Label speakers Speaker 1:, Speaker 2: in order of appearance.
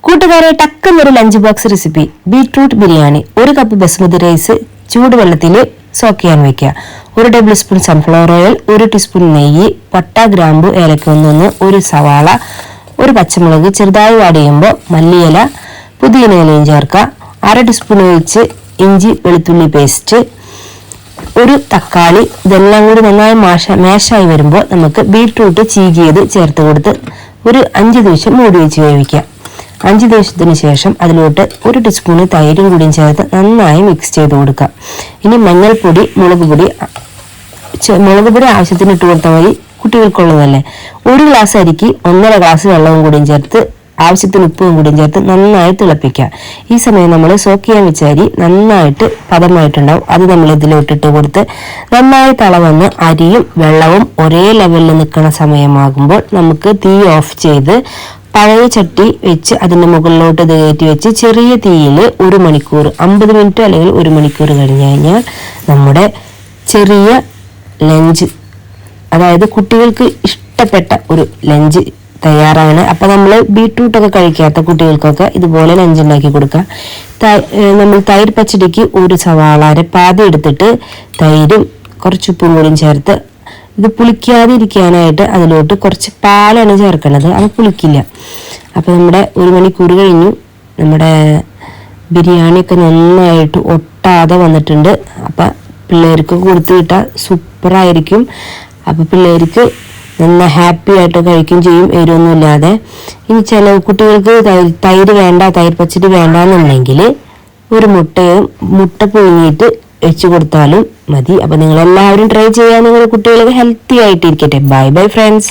Speaker 1: കൂട്ടുകാരെ, ടക്കെന്നൊരു lunch box recipe beetroot biryani. 1 cup basmati rice ചൂടുവെള്ളത്തിൽ സോക്ക് ചെയ്യാൻ വെക്കുക. 1 table spoon sunflower oil, 1 teaspoon നെയ്യ്, പട്ട, ഗ്രാമ്പു, ഏലക്ക 1, 1 സവാള, 1 പച്ചമുളക് ചെറുതായി വാടിയുമ്പോൾ മല്ലിയില, പുതിന ഇലയും ചേർക്കുക. 1/2 ടീസ്പൂൺ ഒഴിച്ച് ഇഞ്ചി വെളുത്തുള്ളി പേസ്റ്റ്, 1 തക്കാളി. ഇതെല്ലാം കൂടി നന്നായി മാഷായി വരുമ്പോൾ നമുക്ക് ബീട്രൂട്ട് ചീകിയത് ചേർത്ത് കൊടുത്ത് ഒരു 5 നിമിഷം മൂടി വെച്ച് വേവിക്കാം. 5 ദിവസത്തിന് ശേഷം അതിലോട്ട് 1 ടീസ്പൂൺ തൈരും കൂടിയും ചേർത്ത് നന്നായി മിക്സ് ചെയ്ത് കൊടുക്കാം. ഇനി മഞ്ഞൾപ്പൊടി, മുളക് പൊടി ആവശ്യത്തിന് ഇട്ട് കൊടുത്താൽ മതി, കുട്ടികൾക്കുള്ളതല്ലേ. 1 ഗ്ലാസ് അരിക്ക് 1.5 ഗ്ലാസ് വെള്ളവും കൂടിയും ചേർത്ത് ആവശ്യത്തിന് ഉപ്പും കൂടിയും ചേർത്ത് നന്നായി തിളപ്പിക്കുക. ഈ സമയം നമ്മൾ സോക്ക് ചെയ്യാൻ വെച്ച അരി നന്നായിട്ട് പദമായിട്ടുണ്ടാവും. അത് നമ്മൾ ഇതിലോട്ടിട്ട് കൊടുത്ത് നന്നായി തള വന്ന് അരിയും വെള്ളവും ഒരേ ലെവലിൽ നിൽക്കുന്ന സമയമാകുമ്പോൾ നമുക്ക് തീ ഓഫ് ചെയ്ത് പഴയ ചട്ടി വെച്ച് അതിന്റെ മുകളിലോട്ട് ഇത് കയറ്റി വെച്ച് ചെറിയ തീയിൽ 1 മണിക്കൂർ 50 മിനിറ്റ് അല്ലെങ്കിൽ 1 മണിക്കൂർ കഴിഞ്ഞ് കഴിഞ്ഞാൽ നമ്മുടെ ചെറിയ ലഞ്ച്, അതായത് കുട്ടികൾക്ക് ഇഷ്ടപ്പെട്ട ഒരു ലഞ്ച് തയ്യാറാണ്. അപ്പം നമ്മൾ ബീട്രൂട്ടൊക്കെ കഴിക്കാത്ത കുട്ടികൾക്കൊക്കെ ഇതുപോലെ ലഞ്ച് ഉണ്ടാക്കി കൊടുക്കാം. നമ്മൾ തൈര് പച്ചടിക്ക് 1 സവാള പാതി എടുത്തിട്ട് തൈരും കുറച്ച് ഉപ്പും കൂടിയും ചേർത്ത് ഇത് പുളിക്കാതെ ഇരിക്കാനായിട്ട് അതിലോട്ട് കുറച്ച് പാലാണ് ചേർക്കുന്നത്, അത് പുളിക്കില്ല. അപ്പോൾ നമ്മുടെ 1 മണിക്കൂർ കഴിഞ്ഞു. നമ്മുടെ ബിരിയാണിയൊക്കെ നന്നായിട്ട് ഒട്ടാതെ വന്നിട്ടുണ്ട്. അപ്പം പിള്ളേർക്ക് കൊടുത്തു വിട്ടാൽ സൂപ്പറായിരിക്കും. അപ്പോൾ പിള്ളേർക്ക് നന്നായി ഹാപ്പി ആയിട്ട് കഴിക്കുകയും ചെയ്യും, എരിവൊന്നുമില്ലാതെ. ഇനി ചില കുട്ടികൾക്ക് തൈര് വേണ്ട, തൈര് പച്ചടി വേണ്ടാന്നുണ്ടെങ്കിൽ 1 മുട്ട പുഴുങ്ങിയിട്ട് വെച്ച് കൊടുത്താലും മതി. അപ്പം നിങ്ങളെല്ലാവരും ട്രൈ ചെയ്യാൻ, നിങ്ങളുടെ കുട്ടികൾക്ക് ഹെൽത്തി ആയിട്ടിരിക്കട്ടെ. Bye bye friends.